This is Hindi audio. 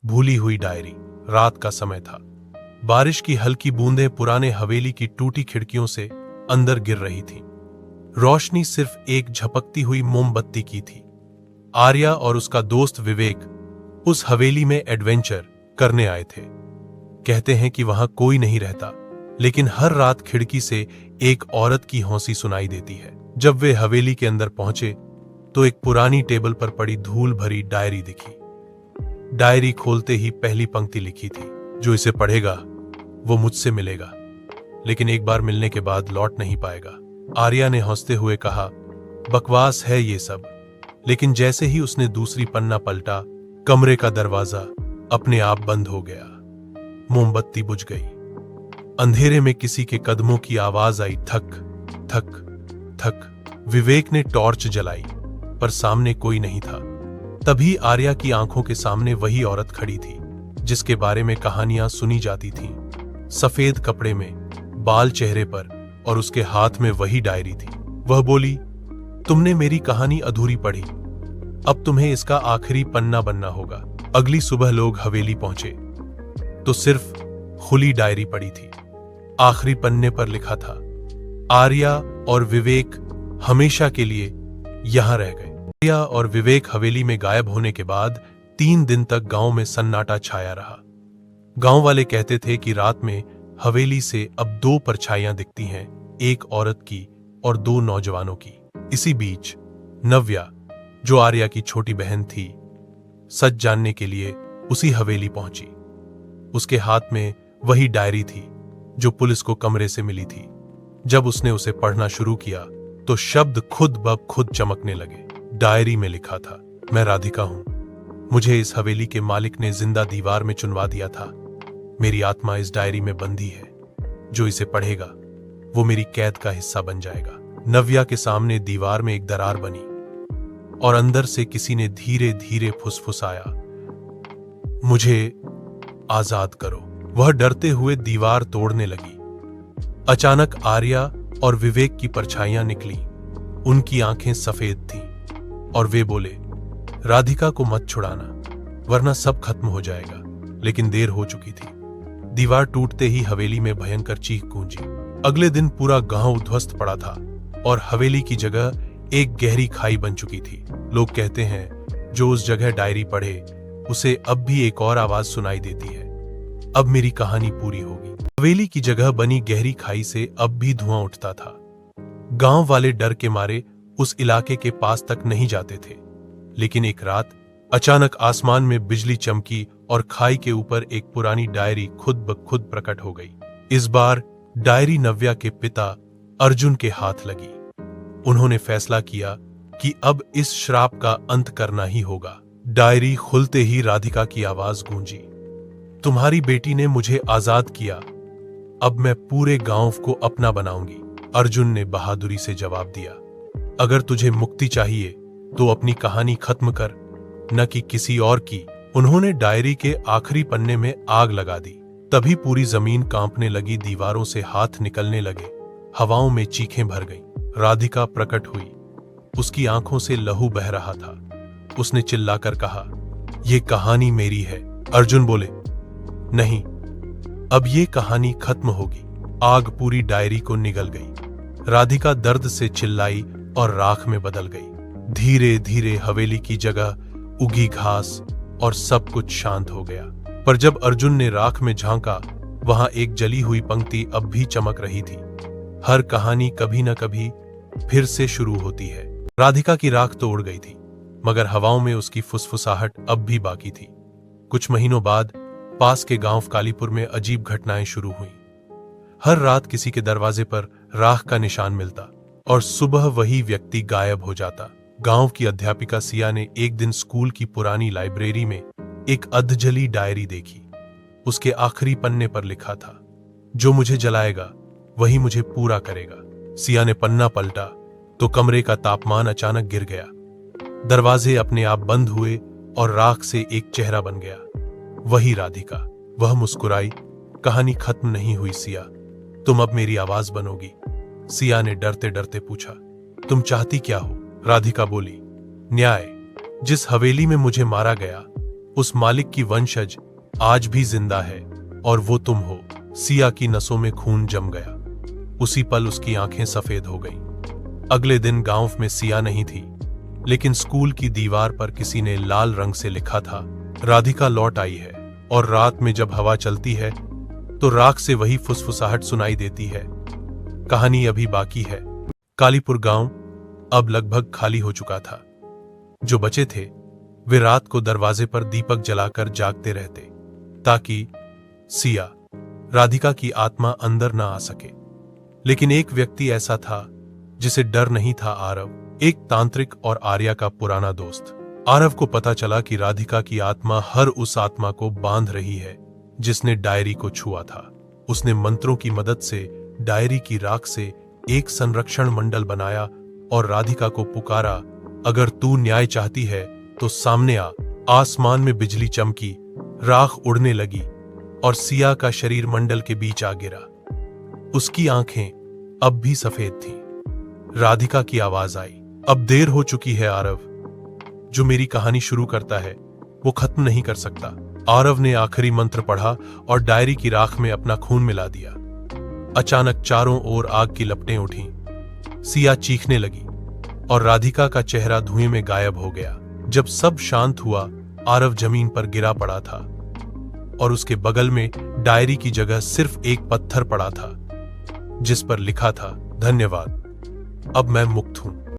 भूली हुई डायरी। रात का समय था। बारिश की हल्की बूंदें पुराने हवेली की टूटी खिड़कियों से अंदर गिर रही थीं। रोशनी सिर्फ एक झपकती हुई मोमबत्ती की थी। आर्या और उसका दोस्त विवेक उस हवेली में एडवेंचर करने आए थे। कहते हैं कि वहां कोई नहीं रहता, लेकिन हर रात खिड़की से एक औरत की हौंसी सुनाई देती है। जब वे हवेली के अंदर पहुंचे तो एक पुरानी टेबल पर पड़ी धूल भरी डायरी दिखी। डायरी खोलते ही पहली पंक्ति लिखी थी, जो इसे पढ़ेगा वो मुझसे मिलेगा, लेकिन एक बार मिलने के बाद लौट नहीं पाएगा। आर्या ने हंसते हुए कहा, बकवास है ये सब। लेकिन जैसे ही उसने दूसरी पन्ना पलटा, कमरे का दरवाजा अपने आप बंद हो गया। मोमबत्ती बुझ गई। अंधेरे में किसी के कदमों की आवाज आई, थक थक थक। विवेक ने टॉर्च जलाई, पर सामने कोई नहीं था। तभी आर्या की आंखों के सामने वही औरत खड़ी थी जिसके बारे में कहानियां सुनी जाती थीं। सफेद कपड़े में, बाल चेहरे पर, और उसके हाथ में वही डायरी थी। वह बोली, तुमने मेरी कहानी अधूरी पढ़ी, अब तुम्हें इसका आखिरी पन्ना बनना होगा। अगली सुबह लोग हवेली पहुंचे तो सिर्फ खुली डायरी पड़ी थी। आखिरी पन्ने पर लिखा था, आर्या और विवेक हमेशा के लिए यहां रह गए। आर्या और विवेक हवेली में गायब होने के बाद 3 दिन तक गांव में सन्नाटा छाया रहा। गांव वाले कहते थे कि रात में हवेली से अब 2 परछाइयां दिखती हैं, एक औरत की और 2 नौजवानों की। इसी बीच नव्या, जो आर्या की छोटी बहन थी, सच जानने के लिए उसी हवेली पहुंची। उसके हाथ में वही डायरी थी जो पुलिस को कमरे से मिली थी। जब उसने उसे पढ़ना शुरू किया तो शब्द खुद ब खुद चमकने लगे। डायरी में लिखा था, मैं राधिका हूं। मुझे इस हवेली के मालिक ने जिंदा दीवार में चुनवा दिया था। मेरी आत्मा इस डायरी में बंधी है। जो इसे पढ़ेगा वो मेरी कैद का हिस्सा बन जाएगा। नव्या के सामने दीवार में एक दरार बनी और अंदर से किसी ने धीरे धीरे फुसफुसाया, मुझे आजाद करो। वह डरते हुए दीवार तोड़ने लगी। अचानक आर्या और विवेक की परछाइयां निकली। उनकी आंखें सफेद थीं और वे बोले, राधिका को मत छुड़ाना, वरना सब खत्म हो जाएगा। लेकिन देर हो चुकी थी। दीवार टूटते ही हवेली में भयंकर चीख गूंजी। अगले दिन पूरा गांव उद्ध्वस्त पड़ा था और हवेली की जगह एक गहरी खाई बन चुकी थी। लोग कहते हैं, जो उस जगह डायरी पढ़े उसे अब भी एक और आवाज सुनाई देती है। अब मेरी कहानी पूरी होगी। हवेली की जगह बनी गहरी खाई से अब भी धुआं उठता था। गांव वाले डर के मारे उस इलाके के पास तक नहीं जाते थे। लेकिन एक रात अचानक आसमान में बिजली चमकी और खाई के ऊपर एक पुरानी डायरी खुद ब खुद प्रकट हो गई। इस बार डायरी नव्या के पिता अर्जुन के हाथ लगी। उन्होंने फैसला किया कि अब इस श्राप का अंत करना ही होगा। डायरी खुलते ही राधिका की आवाज गूंजी, तुम्हारी बेटी ने मुझे आजाद किया, अब मैं पूरे गांव को अपना बनाऊंगी। अर्जुन ने बहादुरी से जवाब दिया, अगर तुझे मुक्ति चाहिए तो अपनी कहानी खत्म कर, न कि किसी और की। उन्होंने डायरी के आखिरी पन्ने में आग लगा दी। तभी पूरी जमीन कांपने लगी, दीवारों से हाथ निकलने लगे, हवाओं में चीखें भर गईं। राधिका प्रकट हुई। उसकी आंखों से लहू बह रहा था। उसने चिल्लाकर कहा, यह कहानी मेरी है। अर्जुन बोले, नहीं, अब ये कहानी खत्म होगी। आग पूरी डायरी को निगल गई। राधिका दर्द से चिल्लाई और राख में बदल गई। धीरे धीरे हवेली की जगह उगी घास और सब कुछ शांत हो गया। पर जब अर्जुन ने राख में झांका, वहां एक जली हुई पंक्ति अब भी चमक रही थी, हर कहानी कभी न कभी फिर से शुरू होती है। राधिका की राख तो उड़ गई थी, मगर हवाओं में उसकी फुसफुसाहट अब भी बाकी थी। कुछ महीनों बाद पास के गांव कालीपुर में अजीब घटनाएं शुरू हुईं। हर रात किसी के दरवाजे पर राख का निशान मिलता और सुबह वही व्यक्ति गायब हो जाता। गांव की अध्यापिका सिया ने एक दिन स्कूल की पुरानी लाइब्रेरी में एक अधजली डायरी देखी। उसके आखिरी पन्ने पर लिखा था, जो मुझे जलाएगा वही मुझे पूरा करेगा। सिया ने पन्ना पलटा तो कमरे का तापमान अचानक गिर गया। दरवाजे अपने आप बंद हुए और राख से एक चेहरा बन गया, वही राधिका। वह मुस्कुराई, कहानी खत्म नहीं हुई सिया, तुम अब मेरी आवाज बनोगी। सिया ने डरते डरते पूछा, तुम चाहती क्या हो? राधिका बोली, न्याय। जिस हवेली में मुझे मारा गया उस मालिक की वंशज आज भी जिंदा है और वो तुम हो। सिया की नसों में खून जम गया। उसी पल उसकी आंखें सफेद हो गईं। अगले दिन गांव में सिया नहीं थी, लेकिन स्कूल की दीवार पर किसी ने लाल रंग से लिखा था, राधिका लौट आई है। और रात में जब हवा चलती है तो राख से वही फुसफुसाहट सुनाई देती है। कहानी अभी बाकी है। कालीपुर गांव अब लगभग खाली हो चुका था। जो बचे थे वे रात को दरवाजे पर दीपक जलाकर जागते रहते, ताकि सिया, राधिका की आत्मा अंदर ना आ सके। लेकिन एक व्यक्ति ऐसा था जिसे डर नहीं था, आरव, एक तांत्रिक और आर्या का पुराना दोस्त। आरव को पता चला कि राधिका की आत्मा हर उस आत्मा को बांध रही है जिसने डायरी को छुआ था। उसने मंत्रों की मदद से डायरी की राख से एक संरक्षण मंडल बनाया और राधिका को पुकारा, अगर तू न्याय चाहती है तो सामने आ। आसमान में बिजली चमकी, राख उड़ने लगी और सिया का शरीर मंडल के बीच आ गिरा। उसकी आंखें अब भी सफेद थीं। राधिका की आवाज आई, अब देर हो चुकी है आरव। जो मेरी कहानी शुरू करता है वो खत्म नहीं कर सकता। आरव ने आखिरी मंत्र पढ़ा और डायरी की राख में अपना खून मिला दिया। अचानक चारों ओर आग की लपटें उठीं। सिया चीखने लगी और राधिका का चेहरा धुएं में गायब हो गया। जब सब शांत हुआ, आरव जमीन पर गिरा पड़ा था और उसके बगल में डायरी की जगह सिर्फ एक पत्थर पड़ा था जिस पर लिखा था, धन्यवाद, अब मैं मुक्त हूं।